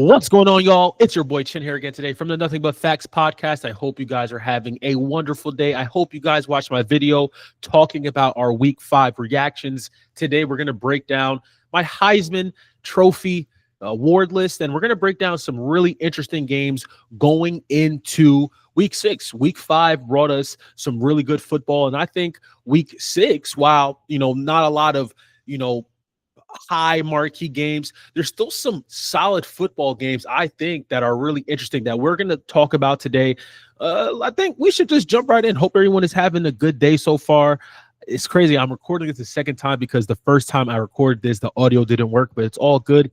What's going on, y'all? It's your boy Chin here again today from the Nothing But Facts podcast. I hope you guys are having a wonderful day. I hope you guys watched my video talking about our week 5 reactions. Today, we're going to break down my Heisman Trophy award list, and we're going to break down some really interesting games going into week 6. Week 5 brought us some really good football, and I think week 6, while, not a lot of, high marquee games, there's still some solid football games I think that are really interesting that we're going to talk about today. I think we should just jump right in. Hope everyone is having a good day so far. It's crazy. I'm recording this the second time because the first time I recorded this, the audio didn't work, but it's all good.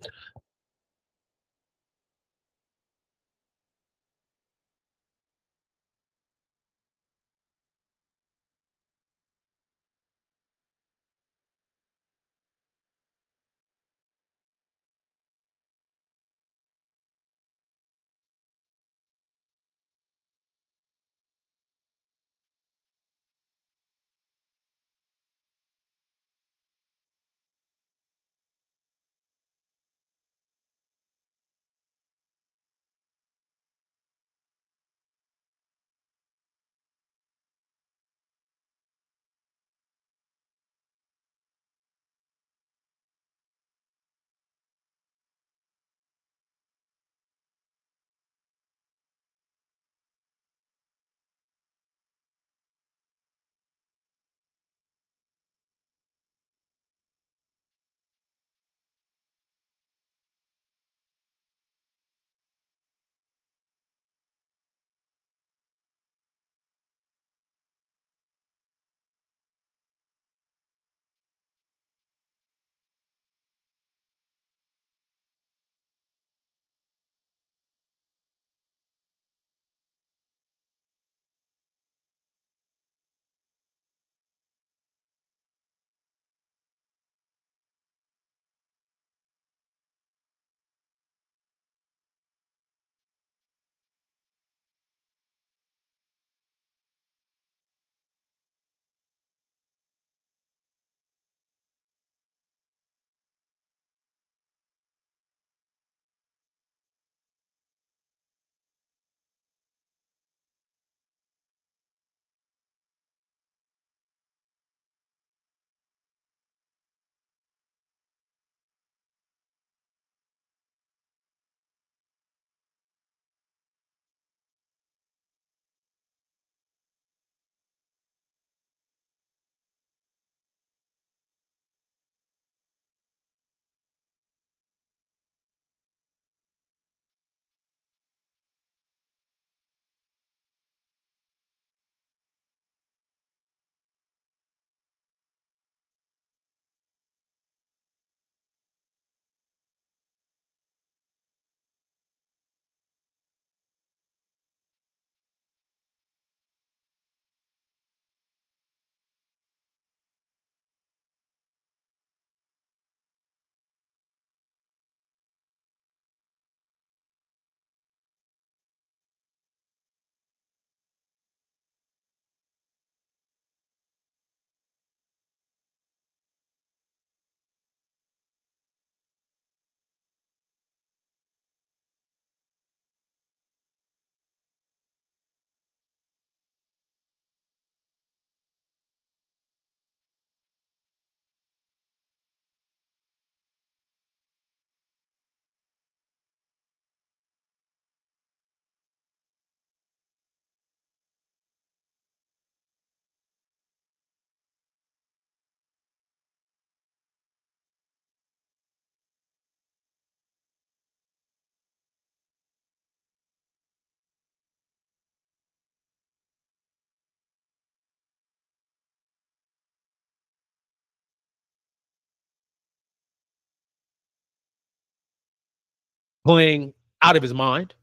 Playing out of his mind.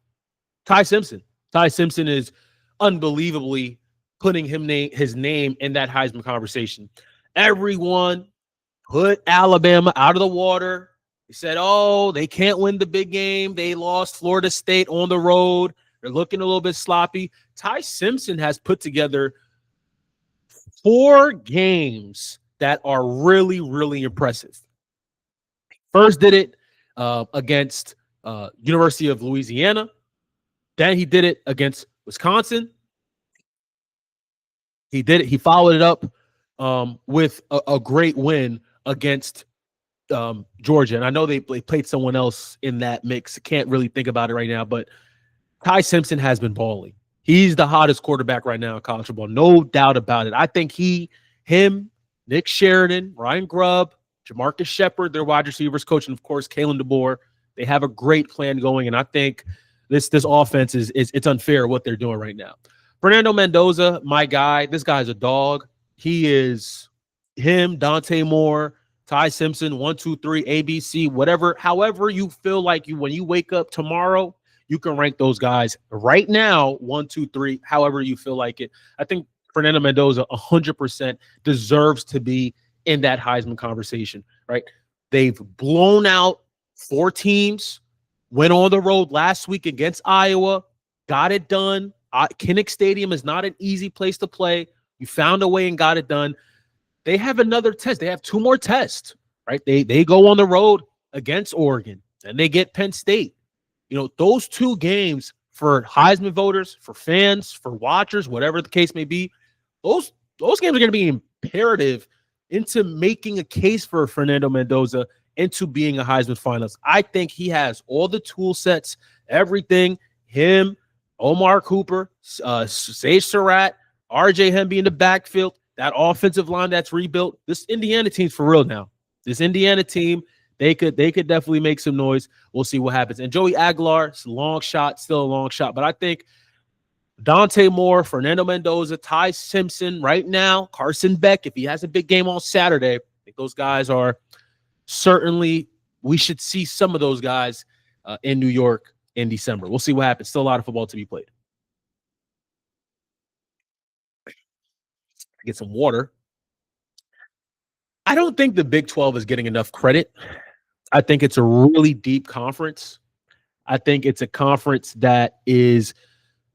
Ty Simpson. Ty Simpson is unbelievably putting his name in that Heisman conversation. Everyone put Alabama out of the water. He said, oh, they can't win the big game. They lost Florida State on the road. They're looking a little bit sloppy. Ty Simpson has put together 4 games that are really, really impressive. First did it against University of Louisiana. Then he did it against Wisconsin. He did it. He followed it up with a great win against Georgia. And I know they played someone else in that mix. I can't really think about it right now, but Ty Simpson has been balling. He's the hottest quarterback right now in college football. No doubt about it. I think him, Nick Sheridan, Ryan Grubb, Jamarcus Shepard, their wide receivers coach, and of course, Kalen DeBoer, they have a great plan going. And I think this offense it's unfair what they're doing right now. Fernando Mendoza, my guy, this guy's a dog. He is him, Dante Moore, Ty Simpson, 1, 2, 3, ABC, whatever. However you feel like when you wake up tomorrow, you can rank those guys right now, 1, 2, 3, however you feel like it. I think Fernando Mendoza 100% deserves to be in that Heisman conversation, right? They've blown out 4 teams, went on the road last week against Iowa, got it done. Kinnick Stadium is not an easy place to play. You found a way and got it done. They have another test. They have 2 more tests, right? They go on the road against Oregon, and they get Penn State. You know, those 2 games for Heisman voters, for fans, for watchers, whatever the case may be, those games are going to be imperative into making a case for Fernando Mendoza into being a Heisman finalist. I think he has all the tool sets, everything. Him, Omar Cooper, Sage Surratt, RJ Hemby in the backfield, that offensive line that's rebuilt. This Indiana team's for real now. This Indiana team, they could definitely make some noise. We'll see what happens. And Joey Aguilar, it's a long shot, still a long shot. But I think Dante Moore, Fernando Mendoza, Ty Simpson right now, Carson Beck, if he has a big game on Saturday, I think those guys are certainly, we should see some of those guys in New York in December. We'll see what happens. Still a lot of football to be played. Get some water. I don't think the Big 12 is getting enough credit. I think it's a really deep conference. I think it's a conference that is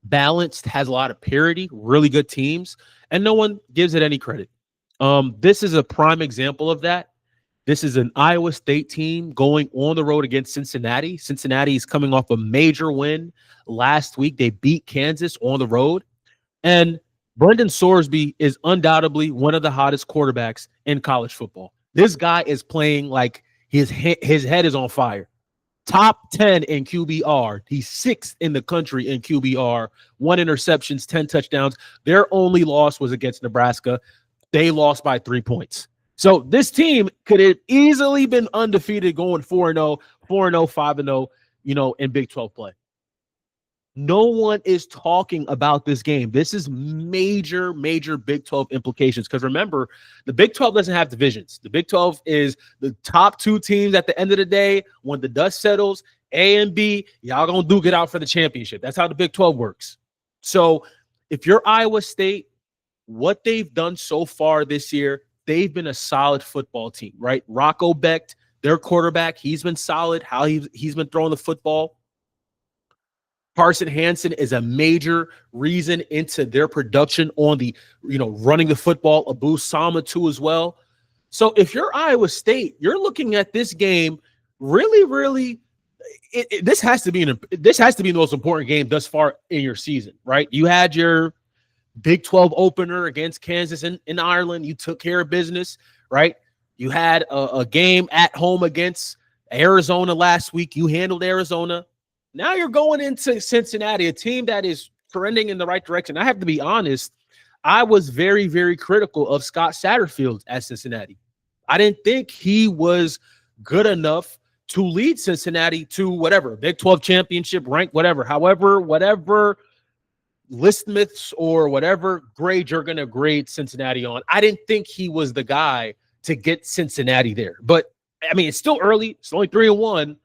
balanced, has a lot of parity, really good teams, and no one gives it any credit. This is a prime example of that. This is an Iowa State team going on the road against Cincinnati. Cincinnati is coming off a major win last week. They beat Kansas on the road. And Brendan Sorsby is undoubtedly one of the hottest quarterbacks in college football. This guy is playing like his head is on fire. Top 10 in QBR. He's 6th in the country in QBR. 1 interceptions, 10 touchdowns. Their only loss was against Nebraska. They lost by 3 points. So this team could have easily been undefeated going 4-0, 4-0, 5-0, you know, in Big 12 play. No one is talking about this game. This is major, major Big 12 implications. Because remember, the Big 12 doesn't have divisions. The Big 12 is the top 2 teams at the end of the day. When the dust settles, A and B, y'all gonna duke it out for the championship. That's how the Big 12 works. So if you're Iowa State, what they've done so far this year, they've been a solid football team, right? Rocco Becht, their quarterback, he's been solid. How he's been throwing the football. Carson Hansen is a major reason into their production on the, you know, running the football. Abu Sama too as well. So if you're Iowa State, you're looking at this game really, really. This has to be the most important game thus far in your season, right? You had your Big 12 opener against Kansas in Ireland. You took care of business, right? You had a game at home against Arizona last week. You handled Arizona. Now you're going into Cincinnati, a team that is trending in the right direction. I have to be honest. I was very, very critical of Scott Satterfield at Cincinnati. I didn't think he was good enough to lead Cincinnati to whatever, Big 12 championship rank, whatever. However, whatever listmiths or whatever grade you're going to grade Cincinnati on, I didn't think he was the guy to get Cincinnati there. But, I mean, it's still early. It's only 3-1.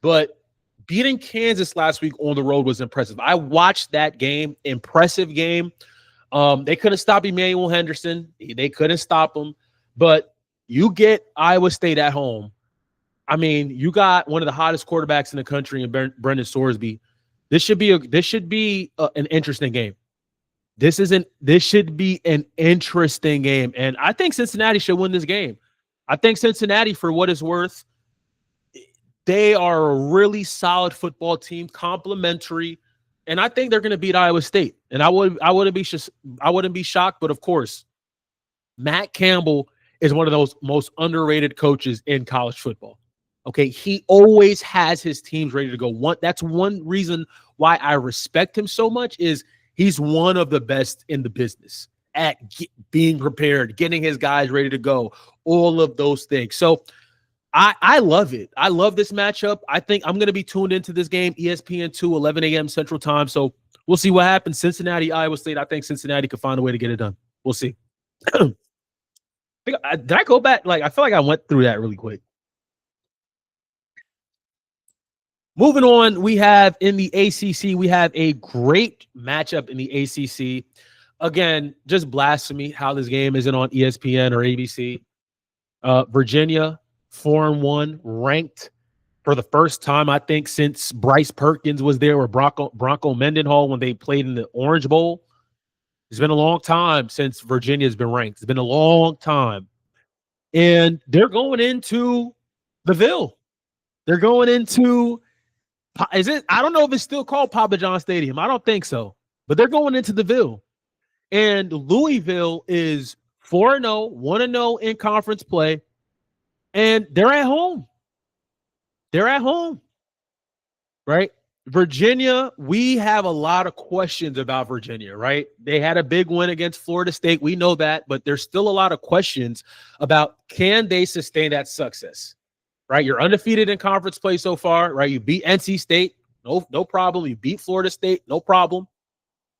But beating Kansas last week on the road was impressive. I watched that game. Impressive game. They couldn't stop Emmanuel Henderson. They couldn't stop him. But you get Iowa State at home. I mean, you got one of the hottest quarterbacks in the country in Brendan Sorsby. This should be an interesting game. This should be an interesting game. And I think Cincinnati should win this game. I think Cincinnati, for what it's worth, They are a really solid football team, complimentary, and I think they're going to beat Iowa State. And I wouldn't be shocked, but of course, Matt Campbell is one of those most underrated coaches in college football. Okay, he always has his teams ready to go. That's one reason why I respect him so much is he's one of the best in the business at being prepared, getting his guys ready to go, all of those things. So I love it. I love this matchup. I think I'm going to be tuned into this game, ESPN2, 11 a.m. Central Time. So we'll see what happens. Cincinnati, Iowa State. I think Cincinnati could find a way to get it done. We'll see. Did I go back? I feel like I went through that really quick. Moving on, we have in the ACC, we have a great matchup in the ACC. Again, just blasphemy how this game isn't on ESPN or ABC. Virginia, 4-1, ranked for the first time, I think, since Bryce Perkins was there or Bronco Mendenhall when they played in the Orange Bowl. It's been a long time since Virginia's been ranked. It's been a long time. And they're going into the Ville. They're going into I don't know if it's still called Papa John Stadium. I don't think so. But they're going into the Ville. And Louisville is 4-0, 1-0 in conference play. And they're at home. They're at home. Right? Virginia, we have a lot of questions about Virginia, right? They had a big win against Florida State. We know that, but there's still a lot of questions about can they sustain that success, right? You're undefeated in conference play so far, right? You beat NC State, no problem. You beat Florida State, no problem.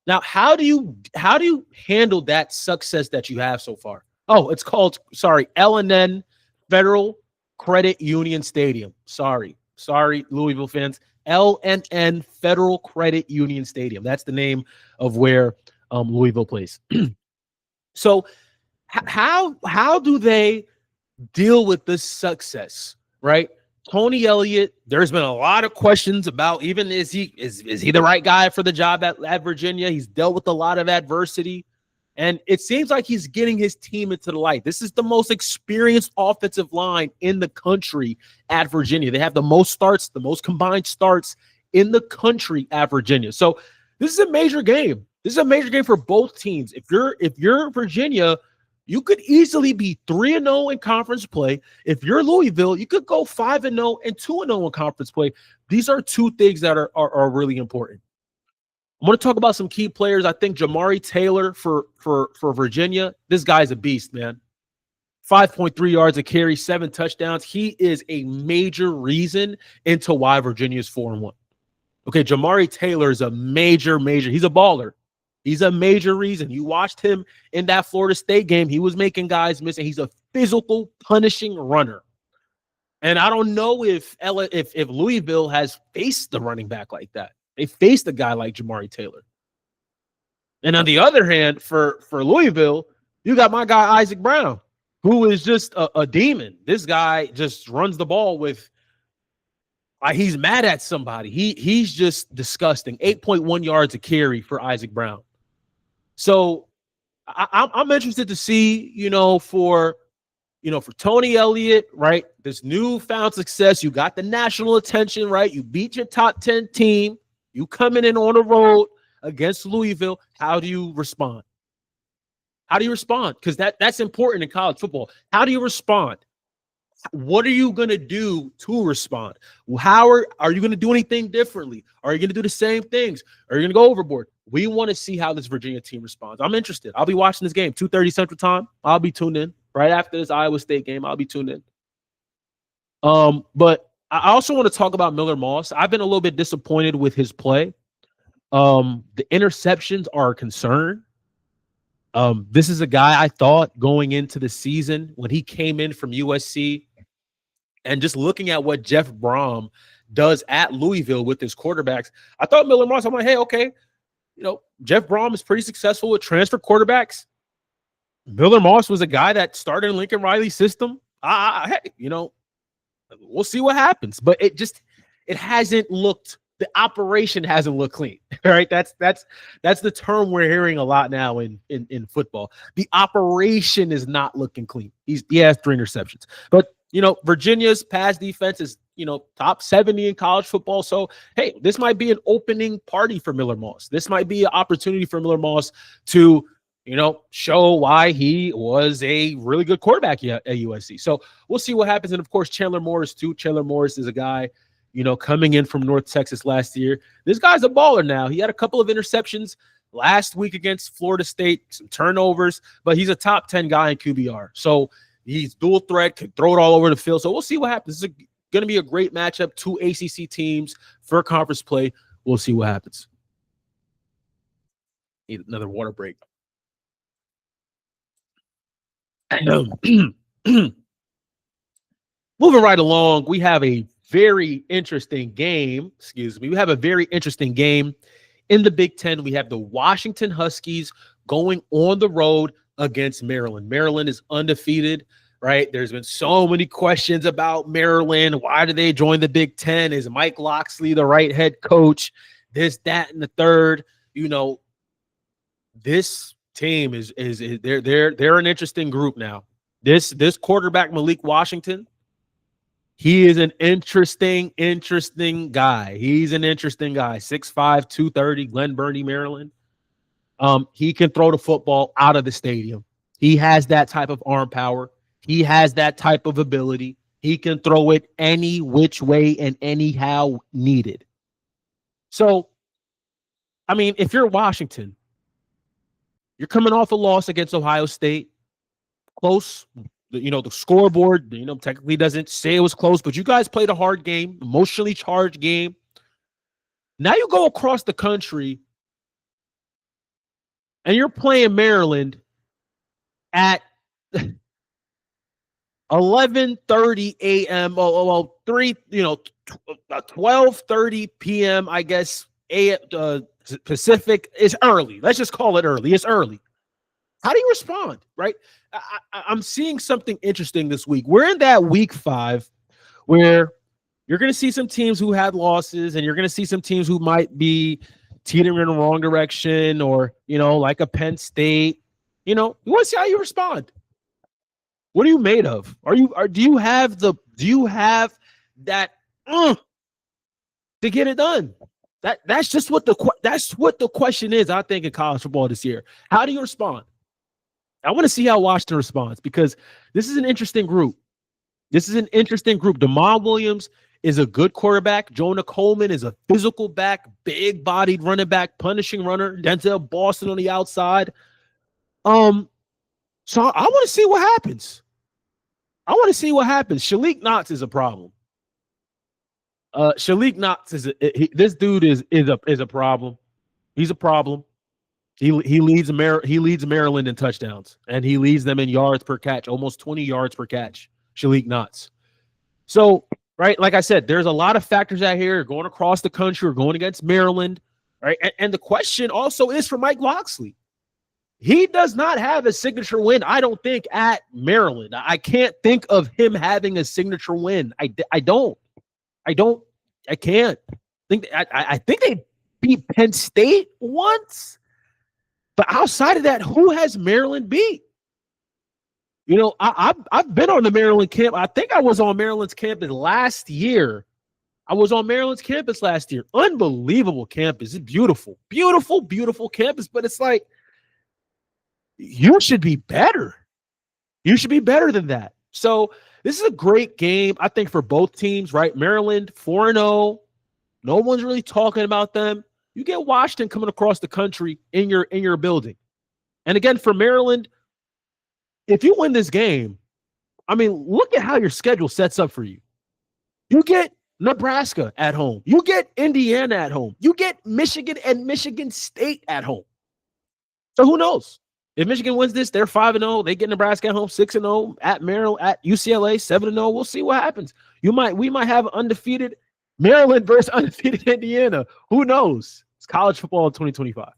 Now, how do you handle that success that you have so far? Oh, it's called, L&N Federal Credit Union Stadium. Sorry, Louisville fans. L&N Federal Credit Union Stadium. That's the name of where Louisville plays. So how do they deal with this success, right? Tony Elliott, there's been a lot of questions about even is he the right guy for the job at Virginia? He's dealt with a lot of adversity. And it seems like he's getting his team into the light. This is the most experienced offensive line in the country at Virginia. They have the most starts, the most combined starts in the country at Virginia. So this is a major game. This is a major game for both teams. If you're Virginia, you could easily be 3-0 in conference play. If you're Louisville, you could go 5-0 and 2-0 in conference play. These are two things that are really important. I'm going to talk about some key players. I think Jamari Taylor for Virginia, this guy's a beast, man. 5.3 yards a carry, 7 touchdowns. He is a major reason into why Virginia is 4-1. Okay, Jamari Taylor is a major. He's a baller. He's a major reason. You watched him in that Florida State game. He was making guys miss, and he's a physical, punishing runner. And I don't know if Louisville has faced the running back like that. They faced a guy like Jamari Taylor. And on the other hand, for Louisville, you got my guy Isaac Brown, who is just a demon. This guy just runs the ball with he's mad at somebody. He's just disgusting. 8.1 yards a carry for Isaac Brown. So I'm interested to see, for Tony Elliott, right? This newfound success. You got the national attention, right? You beat your top 10 team. You coming in on the road against Louisville. How do you respond? Because that's important in college football. How do you respond? What are you going to do to respond? How are you going to do anything differently? Are you going to do the same things? Are you going to go overboard? We want to see how this Virginia team responds. I'm interested. I'll be watching this game, 2:30 Central Time. I'll be tuned in right after this Iowa State game. I'll be tuned in. But I also want to talk about Miller Moss. I've been a little bit disappointed with his play. The interceptions are a concern. This is a guy I thought going into the season when he came in from USC and just looking at what Jeff Brom does at Louisville with his quarterbacks, I thought Miller Moss, I'm like, hey, okay, Jeff Brom is pretty successful with transfer quarterbacks. Miller Moss was a guy that started in Lincoln Riley's system. Hey, we'll see what happens. But it hasn't looked, the operation hasn't looked clean, right? That's the term we're hearing a lot now in football. The operation is not looking clean. He has 3 interceptions. But Virginia's pass defense is, top 70 in college football. So, hey, this might be an opening party for Miller Moss. This might be an opportunity for Miller Moss to, show why he was a really good quarterback at USC. So we'll see what happens. And of course, Chandler Morris too. Chandler Morris is a guy, coming in from North Texas last year. This guy's a baller now. He had a couple of interceptions last week against Florida State, some turnovers, but he's a top 10 guy in QBR. So he's dual threat, can throw it all over the field. So we'll see what happens. This is going to be a great matchup. 2 ACC teams for conference play. We'll see what happens. Need another water break. Moving right along, we have a very interesting game. We have a very interesting game in the Big Ten. We have the Washington Huskies going on the road against Maryland. Maryland is undefeated, right? There's been so many questions about Maryland. Why did they join the Big Ten? Is Mike Locksley the right head coach? This, that, and the third. This team is they're an interesting group now. This quarterback, Malik Washington, he is an interesting guy. He's an interesting guy. 6'5", 230, Glen Burnie, Maryland. He can throw the football out of the stadium. He has that type of arm power. He has that type of ability. He can throw it any which way and anyhow needed. So, if you're Washington, you're coming off a loss against Ohio State. Close. The scoreboard, technically doesn't say it was close, but you guys played a hard game, emotionally charged game. Now you go across the country and you're playing Maryland at 11:30 a.m. 12:30 p.m. I guess Pacific. Is early. Let's just call it early. It's early. How do you respond, right? I'm seeing something interesting this week. We're in that week 5 where you're going to see some teams who had losses, and you're going to see some teams who might be teetering in the wrong direction, or, like a Penn State. You want to see how you respond. What are you made of? Do you have that to get it done? That's just what the question is, I think, in college football this year. How do you respond? I want to see how Washington responds, because this is an interesting group. Damon Williams is a good quarterback. Jonah Coleman is a physical back, big-bodied running back, punishing runner. Denzel Boston on the outside. So I want to see what happens. Shalik Knox is a problem. Shalik Knox this dude is a problem. He's a problem. He leads Maryland in touchdowns, and he leads them in yards per catch, almost 20 yards per catch. Shalik Knox. So, right, like I said, there's a lot of factors out here going across the country or going against Maryland, right? And the question also is for Mike Locksley. He does not have a signature win, I don't think, at Maryland. I can't think of him having a signature win. I can't. I think they beat Penn State once. But outside of that, who has Maryland beat? I've been on the Maryland camp. I think I was on Maryland's campus last year. Unbelievable campus. It's beautiful, beautiful, beautiful campus. But it's like, you should be better. You should be better than that. So this is a great game, I think, for both teams, right? Maryland 4-0. No one's really talking about them. You get Washington coming across the country in your building. And again, for Maryland, if you win this game, look at how your schedule sets up for you. You get Nebraska at home. You get Indiana at home. You get Michigan and Michigan State at home. So who knows? If Michigan wins this, they're 5-0. They get Nebraska at home, 6-0. At Maryland, at UCLA, 7-0. We'll see what happens. We might have undefeated Maryland versus undefeated Indiana. Who knows? It's college football in 2025.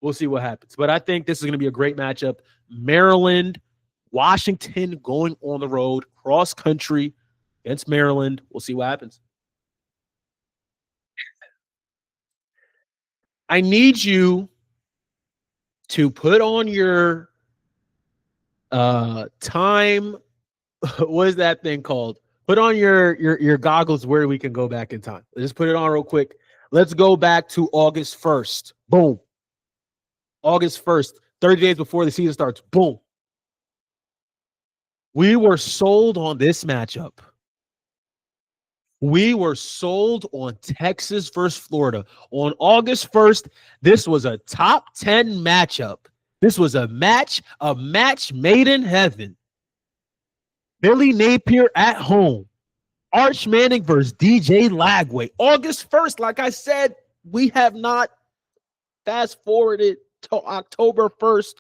We'll see what happens. But I think this is going to be a great matchup. Maryland, Washington going on the road, cross country against Maryland. We'll see what happens. I need you to put on your time What is that thing called? Put on your goggles where we can go back in time. Just put it on real quick. Let's go back to August 1st. Boom. August 1st, 30 days before the season starts. Boom. We were sold on this matchup. We were sold on Texas versus Florida. On August 1st, this was a top 10 matchup. This was a match made in heaven. Billy Napier at home. Arch Manning versus DJ Lagway. August 1st, like I said, we have not fast forwarded to October 1st.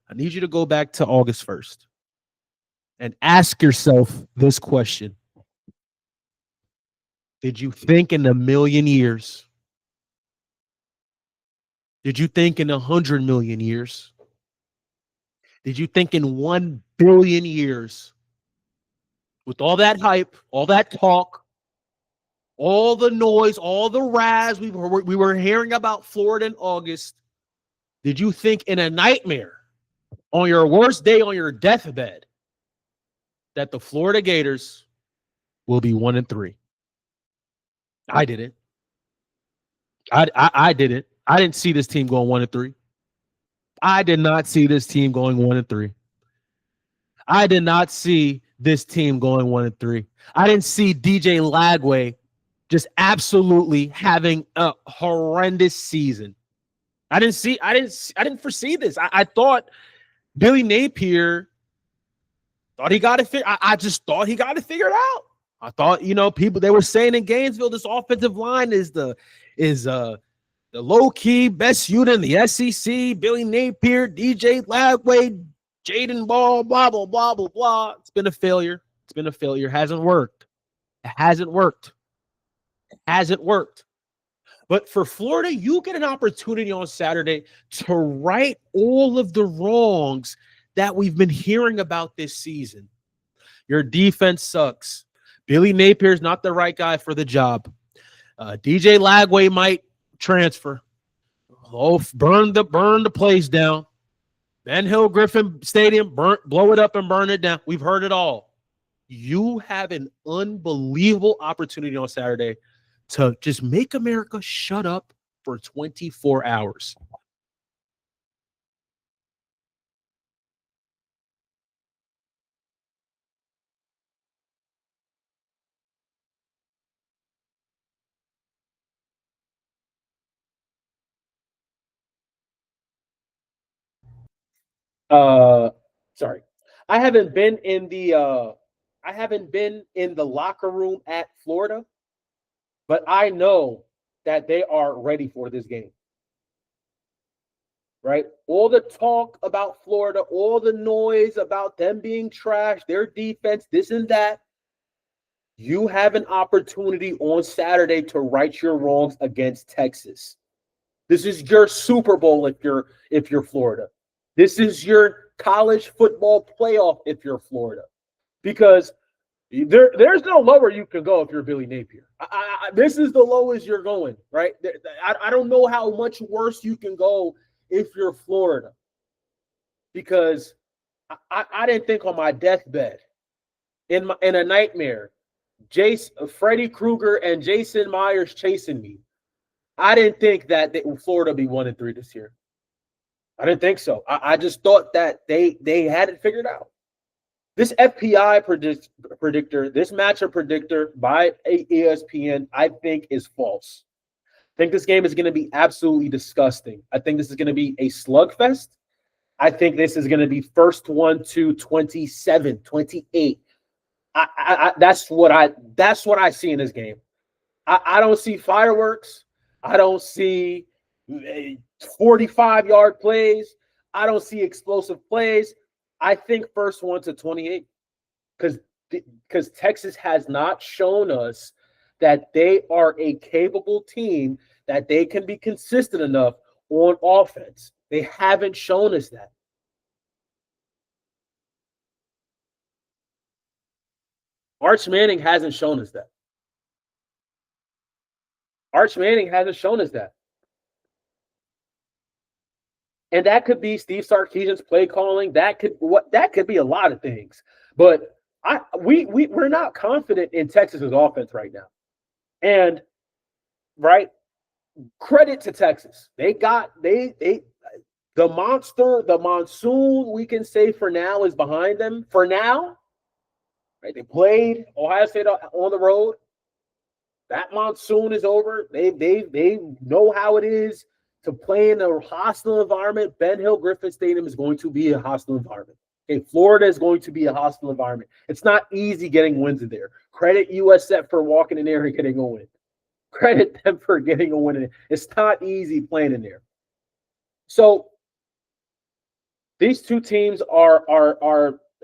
I need you to go back to August 1st and ask yourself this question. Did you think in a million years? Did you think in 100 million years? Did you think in 1 billion years? With all that hype, all that talk, all the noise, all the razz we were hearing about Florida in August, did you think in a nightmare, on your worst day, on your deathbed, that the Florida Gators will be 1-3? I didn't. I didn't. I didn't see this team going 1-3. I did not see this team going 1-3. I did not see this team going 1-3. I didn't see DJ Lagway just absolutely having a horrendous season. I didn't foresee this. I thought Billy Napier thought he got it. I just thought he got it figured out. I thought, people, they were saying in Gainesville, this offensive line is the low-key best unit in the SEC. Billy Napier, DJ Lagway, Jaden Ball, blah, blah, blah, blah, blah. It's been a failure. Hasn't worked. It hasn't worked. But for Florida, you get an opportunity on Saturday to right all of the wrongs that we've been hearing about this season. Your defense sucks. Billy Napier's not the right guy for the job. DJ Lagway might transfer. Oh, burn the place down. Ben Hill Griffin Stadium, blow it up and burn it down. We've heard it all. You have an unbelievable opportunity on Saturday to just make America shut up for 24 hours. Sorry. I haven't been in the locker room at Florida, but I know that they are ready for this game. Right? All the talk about Florida, all the noise about them being trash, their defense, this and that. You have an opportunity on Saturday to right your wrongs against Texas. This is your Super Bowl if you're Florida. This is your college football playoff if you're Florida. Because there's no lower you can go if you're Billy Napier. This is the lowest you're going, right? I don't know how much worse you can go if you're Florida. Because I didn't think on my deathbed, in a nightmare, Freddy Krueger and Jason Myers chasing me, I didn't think that Florida would be 1-3 this year. I didn't think so. I just thought that they had it figured out. This FPI predictor, this matchup predictor by ESPN, I think is false. I think this game is going to be absolutely disgusting. I think this is going to be a slugfest. I think this is going to be first one to 27, 28. That's what I see in this game. I don't see fireworks. I don't see 45-yard plays. I don't see explosive plays. I think first one to 28 because Texas has not shown us that they are a capable team, that they can be consistent enough on offense. They haven't shown us that. Arch Manning hasn't shown us that. And that could be Steve Sarkisian's play calling. That could be a lot of things. But We're not confident in Texas's offense right now. And right, credit to Texas. They the monsoon, we can say for now, is behind them. For now, right? They played Ohio State on the road. That monsoon is over. They know how it is to play in a hostile environment. Ben Hill Griffin Stadium is going to be a hostile environment. Okay, Florida is going to be a hostile environment. It's not easy getting wins in there. Credit USF for walking in there and getting a win. Credit them for getting a win. It's not easy playing in there. So these two teams are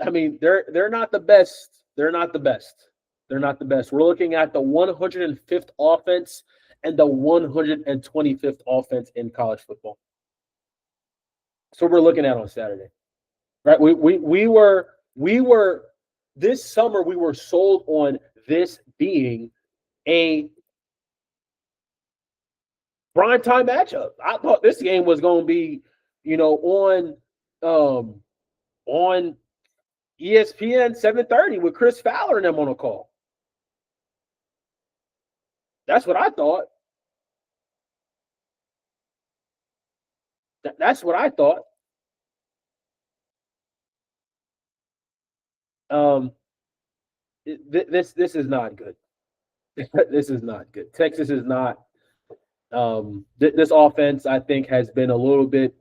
I mean, they're not the best. They're not the best. They're not the best. We're looking at the 105th offense and the 125th offense in college football. So we're looking at on Saturday. Right? We were this summer we were sold on this being a prime time matchup. I thought this game was going to be, on ESPN 7:30 with Chris Fowler and them on a call. That's what I thought. That's what I thought. This is not good. This is not good. Texas is not. This offense, I think, has been a little bit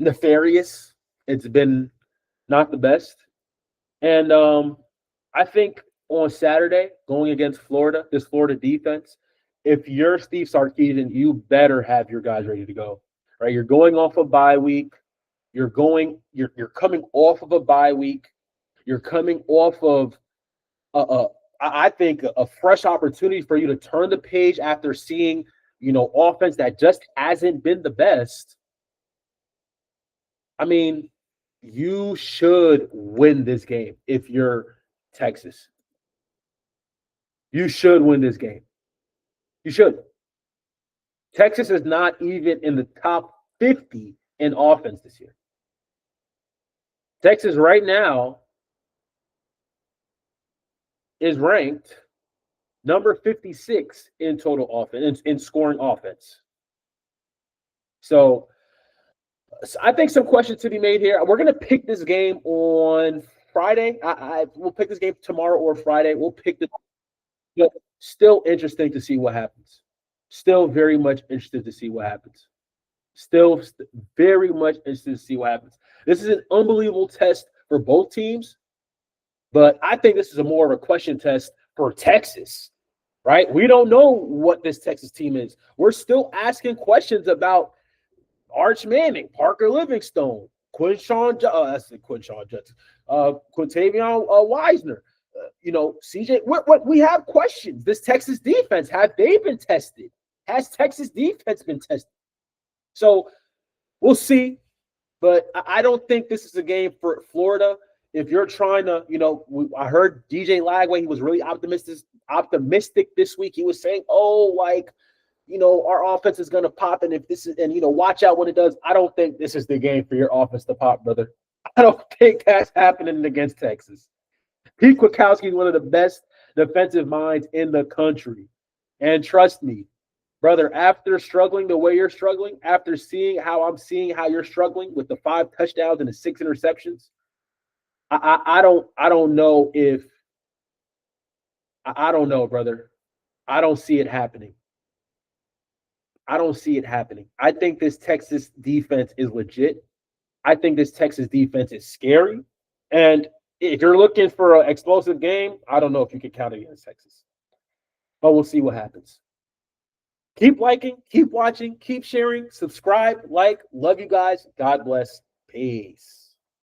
nefarious. It's been not the best. And I think on Saturday, going against Florida, this Florida defense, if you're Steve Sarkisian, you better have your guys ready to go. Right? You're going off a bye week. You're coming off of a bye week. You're coming off of I think a fresh opportunity for you to turn the page after seeing, offense that just hasn't been the best. I mean, you should win this game if you're Texas. You should win this game. You should. Texas is not even in the top 50 in offense this year. Texas right now is ranked number 56 in total offense, in scoring offense. So I think some questions to be made here. We're going to pick this game on Friday. We'll pick this game tomorrow or Friday. We'll pick the. But still interesting to see what happens. Still very much interested to see what happens. Still very much interested to see what happens. This is an unbelievable test for both teams, but I think this is more of a question test for Texas, right? We don't know what this Texas team is. We're still asking questions about Arch Manning, Parker Livingstone, Quintavion Wiesner, CJ. What we have questions. This Texas defense, have they been tested? Has Texas defense been tested? So we'll see, but I don't think this is a game for Florida. If you're trying to, I heard DJ Lagway, he was really optimistic this week. He was saying, our offense is going to pop, and if this is, and watch out when it does. I don't think this is the game for your offense to pop, brother. I don't think that's happening against Texas. Pete Kwiatkowski is one of the best defensive minds in the country, and trust me, brother. After struggling the way you're struggling, after seeing how you're struggling with the 5 touchdowns and the 6 interceptions, I don't know, brother. I don't see it happening. I think this Texas defense is legit. I think this Texas defense is scary. And if you're looking for an explosive game, I don't know if you can count against Texas. But we'll see what happens. Keep liking, keep watching, keep sharing, subscribe, like. Love you guys. God bless. Peace.